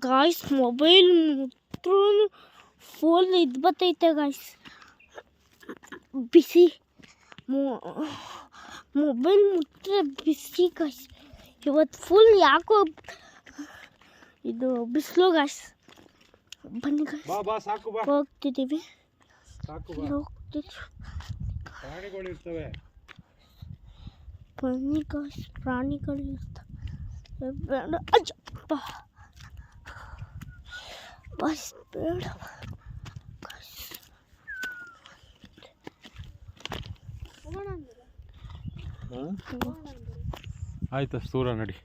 Guys mobile ಮುಟ್ರೂ phone ಇದು ಬರ್ತೈತೆ guys, ಬಿಸಿ mobile ಮುಟ್ರೆ ಬಿಸಿ guys. ಇವತ್ತು ಫುಲ್ ಯಾಕೋ ಇದು ಬಿಸಿಲು ಗಾಯ್ಸ್. ಬನ್ನಿ ಗಾಯ್ಸ್ ಹೋಗ್ತಿದ್ದೀವಿ. ಪ್ರಾಣಿಗಳಿರ್ತವೆ, ಬನ್ನಿ ಗಾಯ್ಸ್, ಪ್ರಾಣಿಗಳು ಇರ್ತವೆ. ಬೇಡ ಅಜ್ಜಪ್ಪ ಬಸ್ ಬೇಡ ಆಯ್ತು ಸೂರ ನಡಿ.